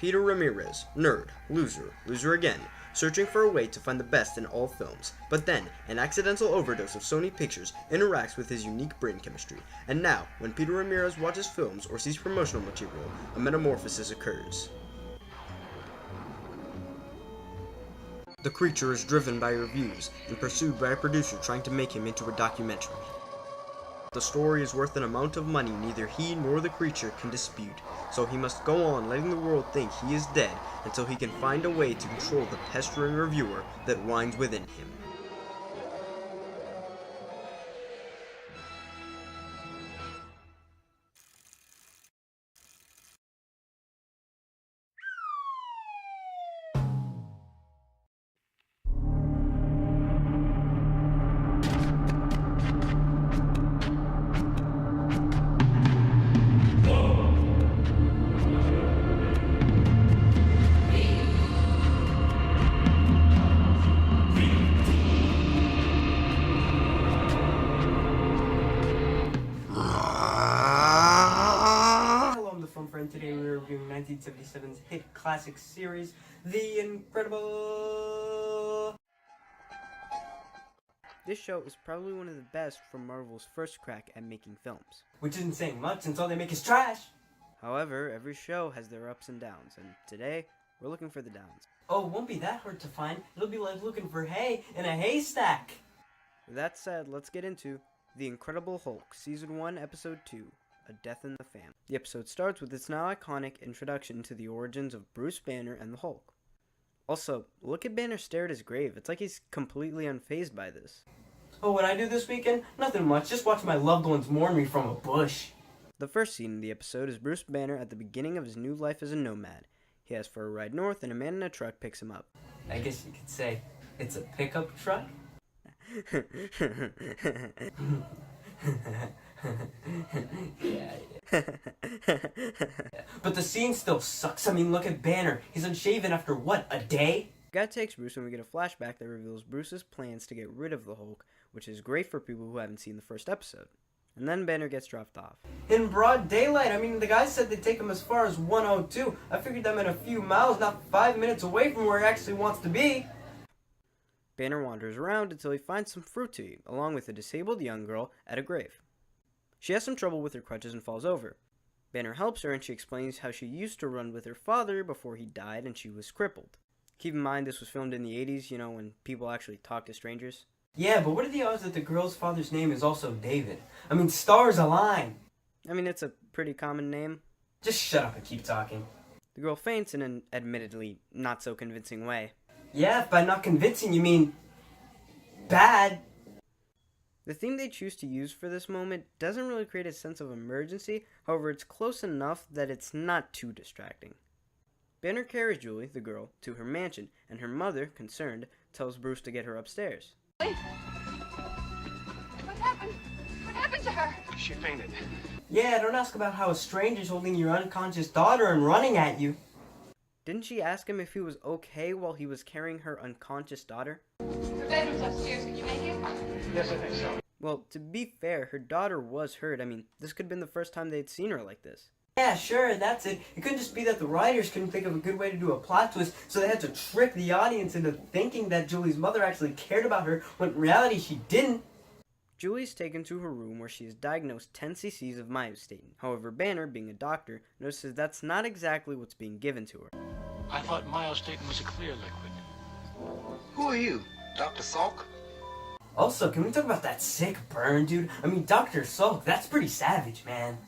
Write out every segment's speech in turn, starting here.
Peter Ramirez, nerd, loser again, searching for a way to find the best in all films. But then, an accidental overdose of Sony Pictures interacts with his unique brain chemistry, and now, when Peter Ramirez watches films or sees promotional material, a metamorphosis occurs. The creature is driven by reviews and pursued by a producer trying to make him into a documentary. The story is worth an amount of money neither he nor the creature can dispute, so he must go on letting the world think he is dead until he can find a way to control the pestering reviewer that winds within him. Today we're reviewing 1977's hit classic series, The Incredible. This show is probably one of the best from Marvel's first crack at making films. Which isn't saying much since all they make is trash. However, every show has their ups and downs, and today we're looking for the downs. Oh, it won't be that hard to find. It'll be like looking for hay in a haystack. With that said, let's get into The Incredible Hulk, Season 1, Episode 2. A Death in the Family. The episode starts with its now iconic introduction to the origins of Bruce Banner and the Hulk. Also, look at Banner stare at his grave. It's like he's completely unfazed by this. Oh, what I do this weekend? Nothing much. Just watch my loved ones mourn me from a bush. The first scene in the episode is Bruce Banner at the beginning of his new life as a nomad. He asks for a ride north and a man in a truck picks him up. I guess you could say it's a pickup truck. Yeah. But the scene still sucks. I mean, look at Banner. He's unshaven after what, a day? Guy takes Bruce and we get a flashback that reveals Bruce's plans to get rid of the Hulk, which is great for people who haven't seen the first episode. And then Banner gets dropped off. In broad daylight. I mean, the guy said they'd take him as far as 102. I figured that meant a few miles, not 5 minutes away from where he actually wants to be. Banner wanders around until he finds some fruit to eat, along with a disabled young girl at a grave. She has some trouble with her crutches and falls over. Banner helps her and she explains how she used to run with her father before he died and she was crippled. Keep in mind this was filmed in the 80s, you know, when people actually talk to strangers. Yeah, but what are the odds that the girl's father's name is also David? I mean, stars align. I mean, it's a pretty common name. Just shut up and keep talking. The girl faints in an admittedly not so convincing way. Yeah, if by not convincing you mean bad. The theme they choose to use for this moment doesn't really create a sense of emergency, however it's close enough that it's not too distracting. Banner carries Julie, the girl, to her mansion, and her mother, concerned, tells Bruce to get her upstairs. Wait. What happened? What happened to her? She fainted. Yeah, don't ask about how a stranger's holding your unconscious daughter and running at you. Didn't she ask him if he was okay while he was carrying her unconscious daughter? Her bedroom's upstairs. Can you make it? Yes, I think so. Well, to be fair, her daughter was hurt. I mean, this could have been the first time they'd seen her like this. Yeah, sure, that's it. It couldn't just be that the writers couldn't think of a good way to do a plot twist, so they had to trick the audience into thinking that Julie's mother actually cared about her, when in reality she didn't. Julie's taken to her room where she is diagnosed 10 cc's of myostatin. However, Banner, being a doctor, notices that's not exactly what's being given to her. I thought myostatin was a clear liquid. Who are you, Dr. Salk? Also, can we talk about that sick burn, dude? I mean, Dr. Salk, that's pretty savage, man.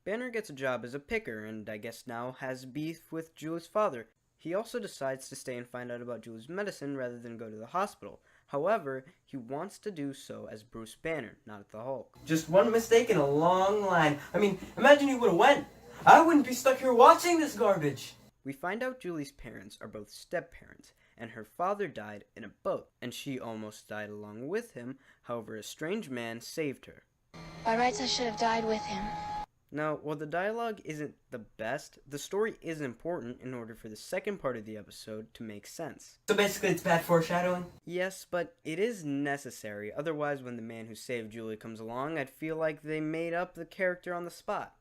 Banner gets a job as a picker and I guess now has beef with Julie's father. He also decides to stay and find out about Julie's medicine rather than go to the hospital. However, he wants to do so as Bruce Banner, not the Hulk. Just one mistake in a long line. I mean, imagine he would've went. I wouldn't be stuck here watching this garbage. We find out Julie's parents are both step-parents, and her father died in a boat, and she almost died along with him. However, a strange man saved her. By rights, I should have died with him. Now, while the dialogue isn't the best, the story is important in order for the second part of the episode to make sense. So basically it's bad foreshadowing? Yes, but it is necessary. Otherwise, when the man who saved Julie comes along, I'd feel like they made up the character on the spot.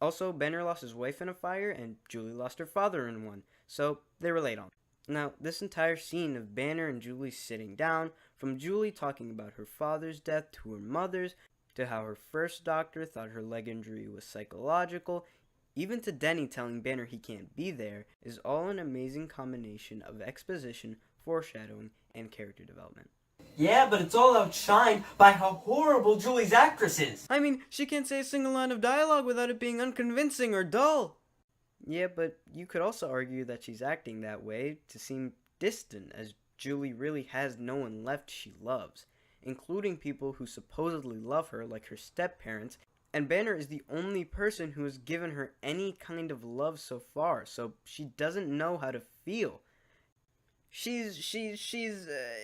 Also, Banner lost his wife in a fire, and Julie lost her father in one, so they relate on. Now, this entire scene of Banner and Julie sitting down, from Julie talking about her father's death to her mother's, to how her first doctor thought her leg injury was psychological, even to Denny telling Banner he can't be there, is all an amazing combination of exposition, foreshadowing, and character development. Yeah, but it's all outshined by how horrible Julie's actress is. I mean, she can't say a single line of dialogue without it being unconvincing or dull. Yeah, but you could also argue that she's acting that way to seem distant, as Julie really has no one left she loves, including people who supposedly love her, like her step-parents, and Banner is the only person who has given her any kind of love so far, so she doesn't know how to feel. She's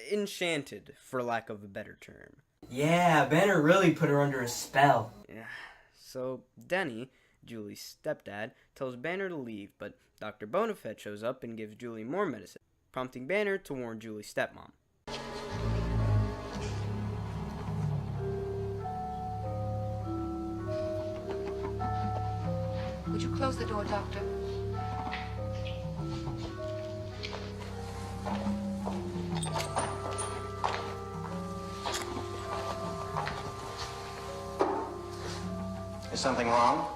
enchanted, for lack of a better term. Yeah, Banner really put her under a spell. Yeah. So Denny, Julie's stepdad, tells Banner to leave, but Dr. Bonafide shows up and gives Julie more medicine, prompting Banner to warn Julie's stepmom. Would you close the door, Doctor? Is something wrong?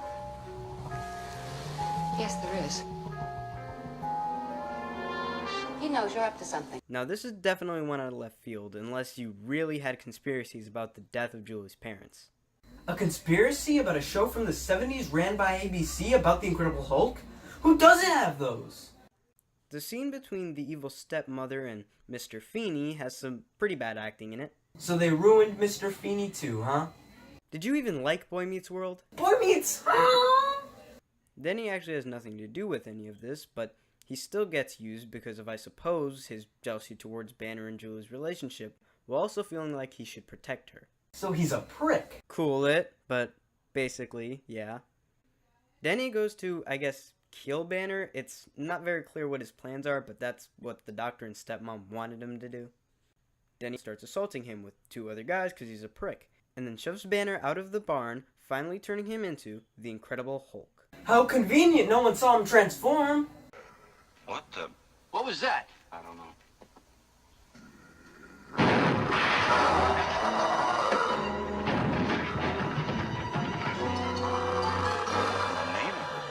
Yes, there is. He knows you're up to something. Now, this is definitely one out of left field, unless you really had conspiracies about the death of Julie's parents. A conspiracy about a show from the 70s ran by ABC about the Incredible Hulk? Who doesn't have those? The scene between the evil stepmother and Mr. Feeney has some pretty bad acting in it. So they ruined Mr. Feeney too, huh? Did you even like Boy Meets World? Boy Meets... Denny actually has nothing to do with any of this, but he still gets used because of, I suppose, his jealousy towards Banner and Julie's relationship, while also feeling like he should protect her. So he's a prick. Cool it, but basically, yeah. Denny goes to, I guess, kill Banner. It's not very clear what his plans are, but that's what the doctor and stepmom wanted him to do. Denny starts assaulting him with two other guys because he's a prick, and then shoves Banner out of the barn, finally turning him into the Incredible Hulk. How convenient, no one saw him transform. What the? What was that? I don't know.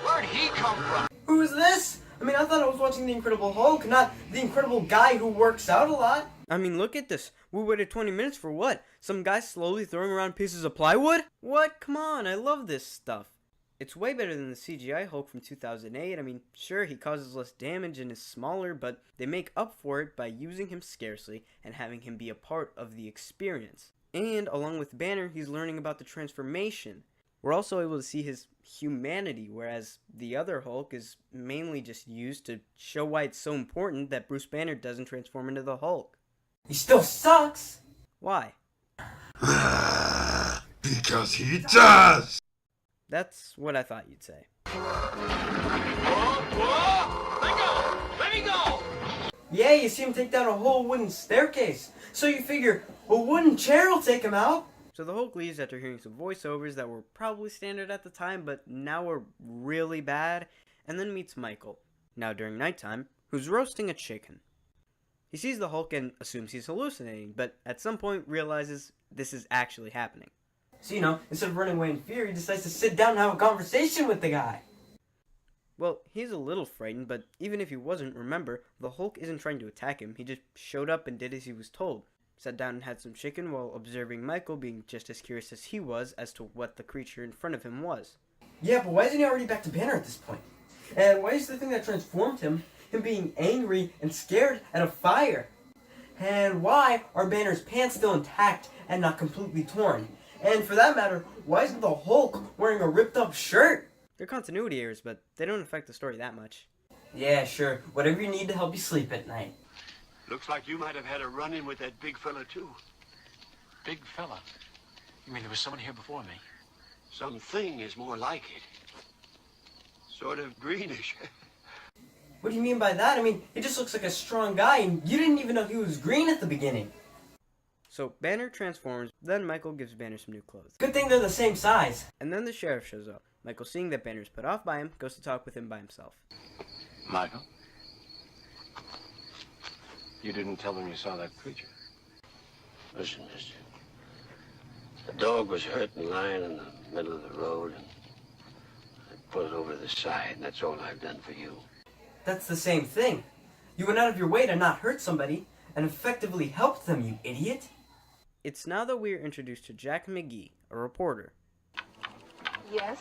Where'd he come from? Who is this? I mean, I thought I was watching The Incredible Hulk, not the incredible guy who works out a lot. I mean, look at this. We waited 20 minutes for what? Some guy slowly throwing around pieces of plywood? What? Come on, I love this stuff. It's way better than the CGI Hulk from 2008. I mean, sure, he causes less damage and is smaller, but they make up for it by using him scarcely and having him be a part of the experience. And along with Banner, he's learning about the transformation. We're also able to see his humanity, whereas the other Hulk is mainly just used to show why it's so important that Bruce Banner doesn't transform into the Hulk. He still sucks. Why? Because he does! That's what I thought you'd say. Let me go! Yeah, you see him take down a whole wooden staircase. So you figure a wooden chair will take him out. So the Hulk leaves after hearing some voiceovers that were probably standard at the time, but now are really bad, and then meets Michael, now during nighttime, who's roasting a chicken. He sees the Hulk and assumes he's hallucinating, but at some point realizes this is actually happening. So, instead of running away in fear, he decides to sit down and have a conversation with the guy. Well, he's a little frightened, but even if he wasn't, remember, the Hulk isn't trying to attack him. He just showed up and did as he was told. Sat down and had some chicken while observing Michael, being just as curious as he was as to what the creature in front of him was. Yeah, but why isn't he already back to Banner at this point? And why is the thing that transformed him being angry and scared at a fire? And why are Banner's pants still intact and not completely torn? And for that matter, why isn't the Hulk wearing a ripped up shirt? They're continuity errors, but they don't affect the story that much. Yeah, sure. Whatever you need to help you sleep at night. Looks like you might have had a run-in with that big fella, too. Big fella. You mean there was someone here before me? Something is more like it. Sort of greenish. What do you mean by that? I mean, he just looks like a strong guy, and you didn't even know he was green at the beginning. So Banner transforms, then Michael gives Banner some new clothes. Good thing they're the same size. And then the sheriff shows up. Michael, seeing that Banner is put off by him, goes to talk with him by himself. Michael? You didn't tell them you saw that creature. Listen, mister. The dog was hurt and lying in the middle of the road, and I put it over to the side, and that's all I've done for you. That's the same thing. You went out of your way to not hurt somebody and effectively helped them, you idiot. It's now that we are introduced to Jack McGee, a reporter. Yes?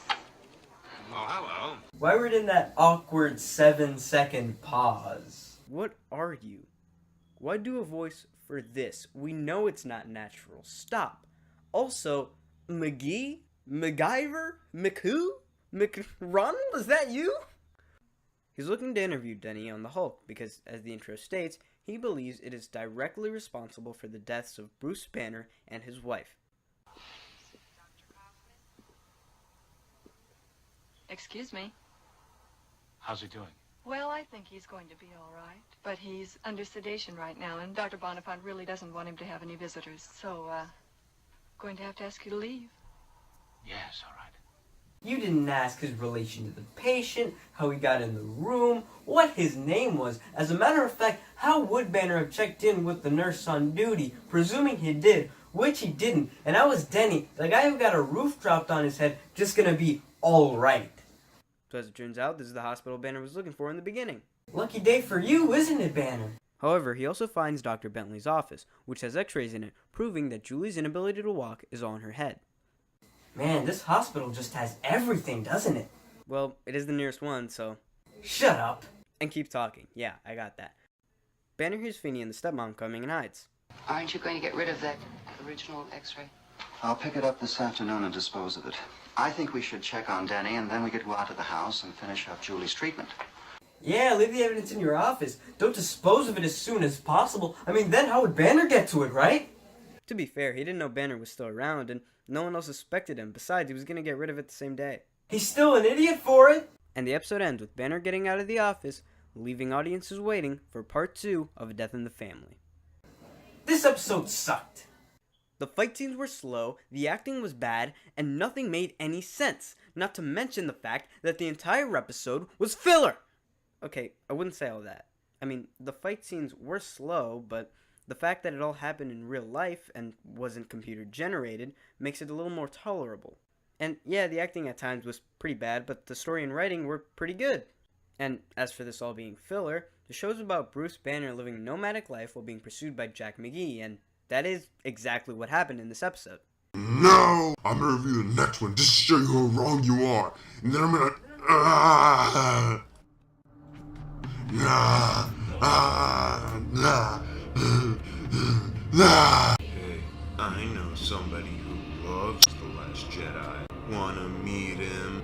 Oh, hello. Why were it in that awkward 7-second pause? What are you? Why do a voice for this? We know it's not natural. Stop. Also, McGee? MacGyver? McWho? McRonald? Is that you? He's looking to interview Denny on the Hulk because, as the intro states, he believes it is directly responsible for the deaths of Bruce Banner and his wife. Excuse me. How's he doing? Well, I think he's going to be all right. But he's under sedation right now, and Dr. Bonifant really doesn't want him to have any visitors. So, going to have to ask you to leave. Yes, all right. You didn't ask his relation to the patient, how he got in the room, what his name was. As a matter of fact, how would Banner have checked in with the nurse on duty, presuming he did, which he didn't. And how was Denny, the guy who got a roof dropped on his head, just gonna be all right? So as it turns out, this is the hospital Banner was looking for in the beginning. Lucky day for you, isn't it, Banner? However, he also finds Dr. Bentley's office, which has x-rays in it, proving that Julie's inability to walk is all in her head. Man, this hospital just has everything, doesn't it? Well, it is the nearest one, so... Shut up. And keep talking. Yeah, I got that. Banner hears Feeney and the stepmom coming and hides. Aren't you going to get rid of that original x-ray? I'll pick it up this afternoon and dispose of it. I think we should check on Denny, and then we could go out to the house and finish up Julie's treatment. Yeah, leave the evidence in your office. Don't dispose of it as soon as possible. I mean, then how would Banner get to it, right? To be fair, he didn't know Banner was still around, and no one else suspected him. Besides, he was going to get rid of it the same day. He's still an idiot for it. And the episode ends with Banner getting out of the office, leaving audiences waiting for part 2 of A Death in the Family. This episode sucked. The fight scenes were slow, the acting was bad, and nothing made any sense. Not to mention the fact that the entire episode was filler. Okay, I wouldn't say all that. I mean, the fight scenes were slow, but the fact that it all happened in real life and wasn't computer generated makes it a little more tolerable. And yeah, the acting at times was pretty bad, but the story and writing were pretty good. And as for this all being filler, the show's about Bruce Banner living a nomadic life while being pursued by Jack McGee, and that is exactly what happened in this episode. No! I'm gonna review the next one just to show you how wrong you are. And then I'm gonna... Hey, I know somebody who loves The Last Jedi. Wanna meet him?